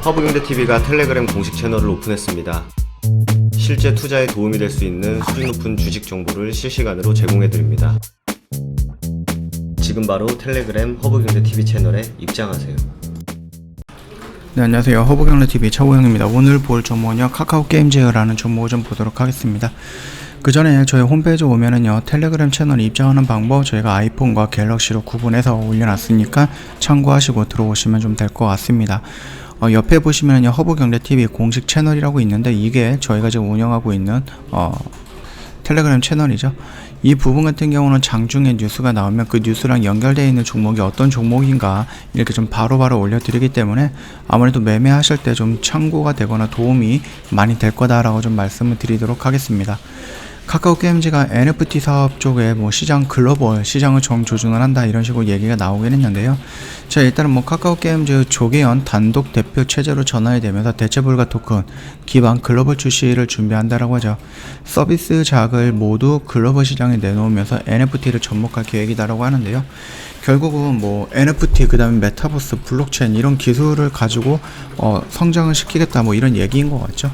허브경제TV가 텔레그램 공식 채널을 오픈했습니다. 실제 투자에 도움이 될 수 있는 수준 높은 주식 정보를 실시간으로 제공해드립니다. 지금 바로 텔레그램 허브경제TV 채널에 입장하세요. 네, 안녕하세요. 허브경제TV 차우영입니다. 오늘 볼 종목은요, 카카오게임즈라는 종목을 좀 보도록 하겠습니다. 그 전에 저희 홈페이지 오면은요, 텔레그램 채널 입장하는 방법 저희가 아이폰과 갤럭시로 구분해서 올려놨으니까 참고하시고 들어오시면 좀 될 것 같습니다. 옆에 보시면은요, 허브경제TV 공식 채널이라고 있는데 이게 저희가 지금 운영하고 있는 텔레그램 채널이죠. 이 부분 같은 경우는 장중에 뉴스가 나오면 그 뉴스랑 연결되어 있는 종목이 어떤 종목인가 이렇게 좀 바로바로 올려드리기 때문에 아무래도 매매하실 때 좀 참고가 되거나 도움이 많이 될 거다라고 좀 말씀을 드리도록 하겠습니다. 카카오게임즈가 NFT 사업 쪽에 시장 글로벌 시장을 정조준을 한다 이런 식으로 얘기가 나오긴 했는데요. 자, 일단은 카카오게임즈 조계현 단독 대표 체제로 전환이 되면서 대체불가 토큰 기반 글로벌 출시를 준비한다라고 하죠. 서비스 자금을 모두 글로벌 시장에 내놓으면서 NFT를 접목할 계획이다라고 하는데요. 결국은 NFT 그다음에 메타버스 블록체인 이런 기술을 가지고 성장을 시키겠다 이런 얘기인 것 같죠.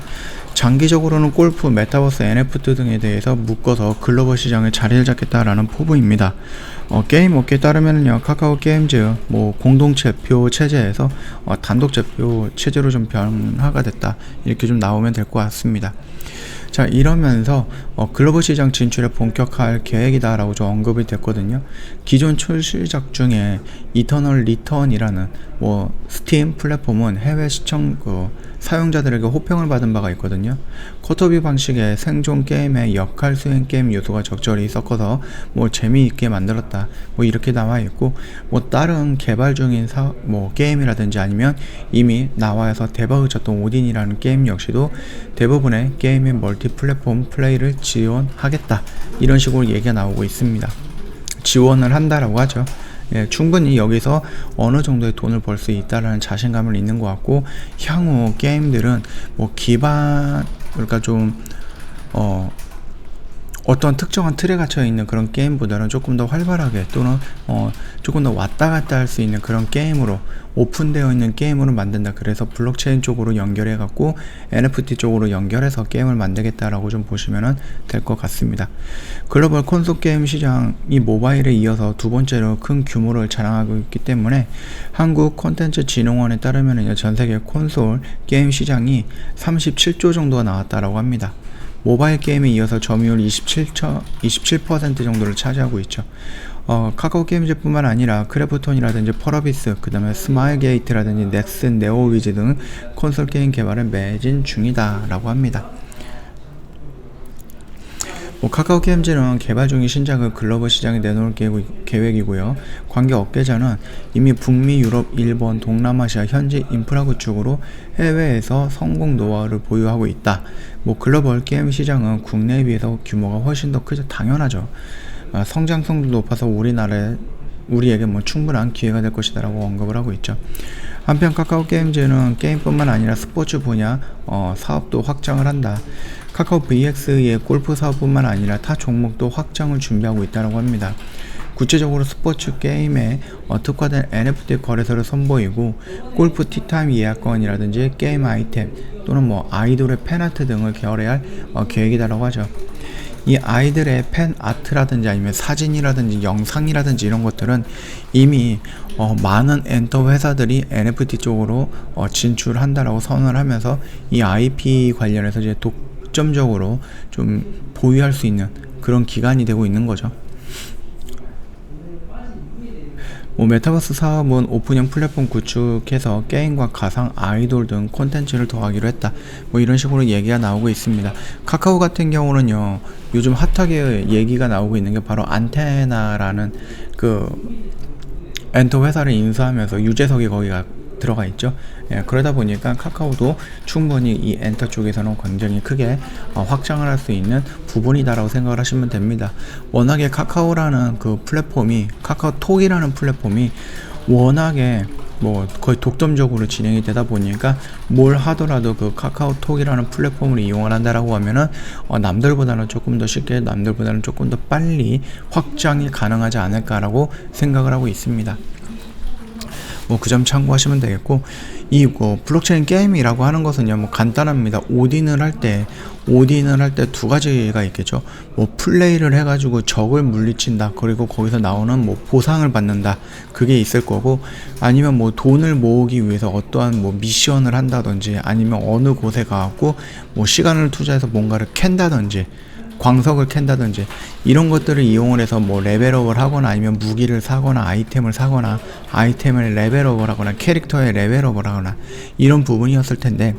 장기적으로는 골프, 메타버스, NFT 등에 대해서 묶어서 글로벌 시장에 자리를 잡겠다라는 포부입니다. 게임 업계에 따르면요, 카카오 게임즈 공동체표 체제에서 단독제표 체제로 좀 변화가 됐다 이렇게 좀 나오면 될 것 같습니다. 자, 이러면서 글로벌 시장 진출에 본격화할 계획이다라고 좀 언급이 됐거든요. 기존 출시작 중에 이터널 리턴이라는 스팀 플랫폼은 해외 시청 사용자들에게 호평을 받은 바가 있거든요. 쿼터비 방식의 생존 게임의 역할 수행 게임 요소가 적절히 섞어서 재미있게 만들었다 이렇게 나와 있고, 다른 개발 중인 게임이라든지 아니면 이미 나와서 대박을 쳤던 오딘이라는 게임 역시도 대부분의 게임의 멀티 플랫폼 플레이를 지원하겠다 이런 식으로 얘기가 나오고 있습니다. 지원을 한다라고 하죠. 예, 충분히 여기서 어느 정도의 돈을 벌 수 있다라는 자신감을 있는 것 같고, 향후 게임들은 기반 그러니까 어떤 특정한 틀에 갇혀 있는 그런 게임보다는 조금 더 활발하게 또는 조금 더 왔다 갔다 할 수 있는 그런 게임으로 오픈되어 있는 게임으로 만든다. 그래서 블록체인 쪽으로 연결해 갖고 NFT 쪽으로 연결해서 게임을 만들겠다라고 좀 보시면 될 것 같습니다. 글로벌 콘솔 게임 시장이 모바일에 이어서 두 번째로 큰 규모를 자랑하고 있기 때문에 한국 콘텐츠 진흥원에 따르면 전 세계 콘솔 게임 시장이 37조 정도가 나왔다라고 합니다. 모바일 게임에 이어서 점유율 27% 정도를 차지하고 있죠. 카카오 게임즈뿐만 아니라 크래프톤이라든지 펄어비스, 그 다음에 스마일 게이트라든지 넥슨, 네오위즈 등 콘솔 게임 개발을 매진 중이다 라고 합니다. 카카오 게임즈는 개발 중인 신작을 글로벌 시장에 내놓을 계획이고요. 관계 업계자는 이미 북미, 유럽, 일본, 동남아시아 현지 인프라 구축으로 해외에서 성공 노하우를 보유하고 있다. 글로벌 게임 시장은 국내에 비해서 규모가 훨씬 더 크죠. 당연하죠. 성장성도 높아서 우리에게 충분한 기회가 될 것이다 라고 언급을 하고 있죠. 한편 카카오 게임즈는 게임뿐만 아니라 스포츠 분야 사업도 확장을 한다. 카카오 VX의 골프 사업뿐만 아니라 타 종목도 확장을 준비하고 있다고 합니다. 구체적으로 스포츠 게임에 특화된 NFT 거래소를 선보이고, 골프 티타임 예약권이라든지 게임 아이템 또는 아이돌의 팬아트 등을 개발해야 할 계획이라고 하죠. 이 아이들의 팬 아트라든지 아니면 사진이라든지 영상이라든지 이런 것들은 이미 많은 엔터 회사들이 NFT 쪽으로 진출한다라고 선언을 하면서 이 IP 관련해서 이제 독점적으로 좀 보유할 수 있는 그런 기간이 되고 있는 거죠. 메타버스 사업은 오픈형 플랫폼 구축해서 게임과 가상 아이돌 등 콘텐츠를 더하기로 했다. 이런 식으로 얘기가 나오고 있습니다. 카카오 같은 경우는요, 요즘 핫하게 얘기가 나오고 있는 게 바로 안테나라는 엔터 회사를 인수하면서 유재석이 거기가 들어가 있죠. 예, 그러다 보니까 카카오도 충분히 이 엔터 쪽에서는 굉장히 크게 확장을 할 수 있는 부분이다라고 생각을 하시면 됩니다. 워낙에 카카오라는 카카오톡이라는 플랫폼이 워낙에 거의 독점적으로 진행이 되다 보니까 뭘 하더라도 그 카카오톡이라는 플랫폼을 이용을 한다라고 하면은 남들보다는 조금 더 쉽게, 남들보다는 조금 더 빨리 확장이 가능하지 않을까라고 생각을 하고 있습니다. 뭐 그 점 참고하시면 되겠고, 이 블록체인 게임이라고 하는 것은요 뭐 간단합니다. 오딘을 할 때 두 가지가 있겠죠. 뭐 플레이를 해가지고 적을 물리친다, 그리고 거기서 나오는 뭐 보상을 받는다, 그게 있을 거고, 아니면 뭐 돈을 모으기 위해서 어떠한 뭐 미션을 한다든지, 아니면 어느 곳에 가고 뭐 시간을 투자해서 뭔가를 캔다든지, 광석을 캔다든지, 이런 것들을 이용을 해서 뭐 레벨업을 하거나, 아니면 무기를 사거나, 아이템을 사거나, 아이템을 레벨업을 하거나, 캐릭터의 레벨업을 하거나, 이런 부분이었을 텐데,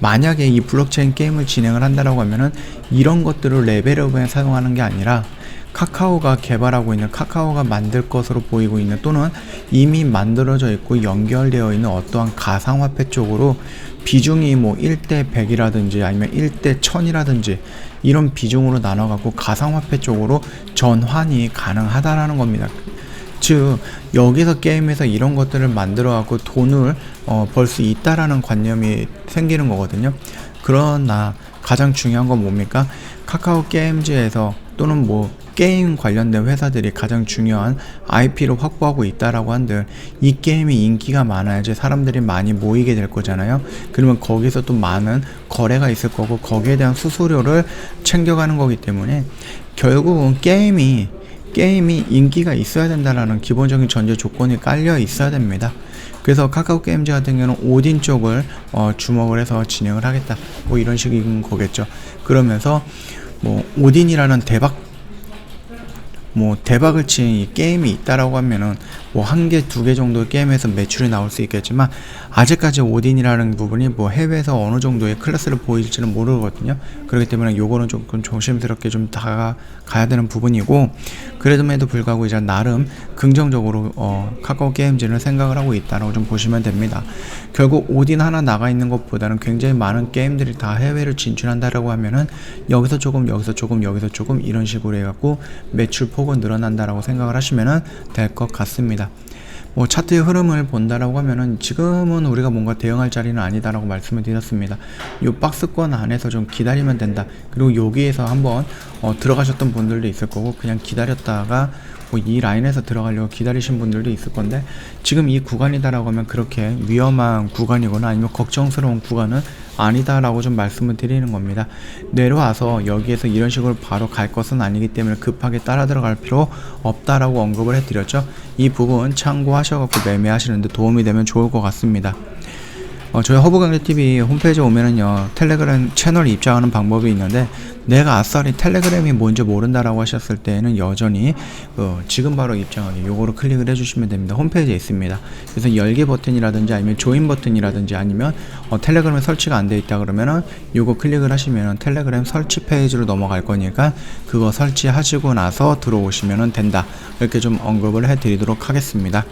만약에 이 블록체인 게임을 진행을 한다라고 하면은 이런 것들을 레벨업에 사용하는 게 아니라 카카오가 개발하고 있는, 카카오가 만들 것으로 보이고 있는, 또는 이미 만들어져 있고 연결되어 있는 어떠한 가상화폐 쪽으로 비중이 뭐 1대 100이라든지 아니면 1대 1000이라든지 이런 비중으로 나눠갖고 가상화폐 쪽으로 전환이 가능하다라는 겁니다. 즉 여기서 게임에서 이런 것들을 만들어갖고 돈을 벌 수 있다라는 관념이 생기는 거거든요. 그러나 가장 중요한 건 뭡니까? 카카오 게임즈에서 또는 뭐 게임 관련된 회사들이 가장 중요한 IP를 확보하고 있다라고 한들, 이 게임이 인기가 많아야지 사람들이 많이 모이게 될 거잖아요. 그러면 거기서 또 많은 거래가 있을 거고, 거기에 대한 수수료를 챙겨가는 거기 때문에 결국은 게임이 인기가 있어야 된다라는 기본적인 전제 조건이 깔려 있어야 됩니다. 그래서 카카오 게임즈 같은 경우는 오딘 쪽을 주목을 해서 진행을 하겠다, 뭐 이런 식인 거겠죠. 그러면서 뭐 오딘이라는 대박을 친 이 게임이 있다라고 하면은 뭐 한 개, 두 개 정도의 게임에서 매출이 나올 수 있겠지만, 아직까지 오딘이라는 부분이 뭐 해외에서 어느 정도의 클래스를 보일지는 모르거든요. 그렇기 때문에 요거는 조금 조심스럽게 좀 다가가야 되는 부분이고, 그래도 불구하고 이제 나름 긍정적으로 카카오 게임즈는 생각을 하고 있다라고 좀 보시면 됩니다. 결국 오딘 하나 나가 있는 것보다는 굉장히 많은 게임들이 다 해외를 진출한다라고 하면은 여기서 조금 이런 식으로 해갖고 매출 폭은 늘어난다라고 생각을 하시면은 될 것 같습니다. 뭐 차트의 흐름을 본다라고 하면은 지금은 우리가 뭔가 대응할 자리는 아니다라고 말씀을 드렸습니다. 요 박스권 안에서 좀 기다리면 된다. 그리고 여기에서 한번 들어가셨던 분들도 있을 거고, 그냥 기다렸다가 뭐 이 라인에서 들어가려고 기다리신 분들도 있을 건데, 지금 이 구간이다라고 하면 그렇게 위험한 구간이거나 아니면 걱정스러운 구간은 아니다라고 좀 말씀을 드리는 겁니다. 내려와서 여기에서 이런 식으로 바로 갈 것은 아니기 때문에 급하게 따라 들어갈 필요 없다라고 언급을 해드렸죠. 이 부분 참고하셔갖고 매매하시는데 도움이 되면 좋을 것 같습니다. 저희 허브강대TV 홈페이지에 오면은요, 텔레그램 채널 입장하는 방법이 있는데, 내가 아싸리 텔레그램이 뭔지 모른다라고 하셨을 때는 여전히 지금 바로 입장하기, 요거를 클릭을 해주시면 됩니다. 홈페이지에 있습니다. 그래서 열기 버튼이라든지 아니면 조인 버튼이라든지, 아니면 텔레그램에 설치가 안 돼 있다 그러면은 요거 클릭을 하시면은 텔레그램 설치 페이지로 넘어갈 거니까 그거 설치하시고 나서 들어오시면 된다, 이렇게 좀 언급을 해드리도록 하겠습니다.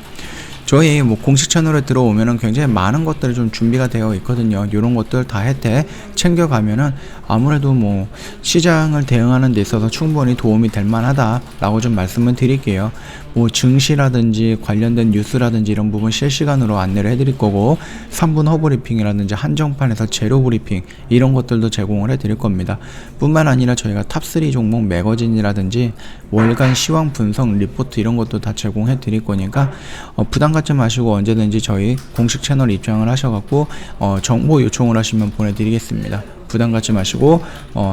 저희 뭐 공식 채널에 들어오면은 굉장히 많은 것들이 좀 준비가 되어 있거든요. 이런 것들 다 혜택 챙겨가면은 아무래도 뭐 시장을 대응하는 데 있어서 충분히 도움이 될 만하다라고 좀 말씀을 드릴게요. 뭐 증시라든지 관련된 뉴스라든지 이런 부분 실시간으로 안내를 해드릴 거고, 3분 허브리핑이라든지 한정판에서 제로 브리핑 이런 것들도 제공을 해드릴 겁니다. 뿐만 아니라 저희가 탑3 종목 매거진이라든지 월간 시황 분석 리포트 이런 것도 다 제공해 드릴 거니까 부담 갖지 마시고 언제든지 저희 공식 채널 입장을 하셔갖고 정보 요청을 하시면 보내드리겠습니다. 부담 갖지 마시고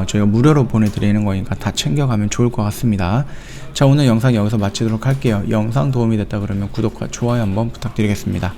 저희가 무료로 보내드리는 거니까 다 챙겨가면 좋을 것 같습니다. 자, 오늘 영상 여기서 마치도록 할게요. 영상 도움이 됐다 그러면 구독과 좋아요 한번 부탁드리겠습니다.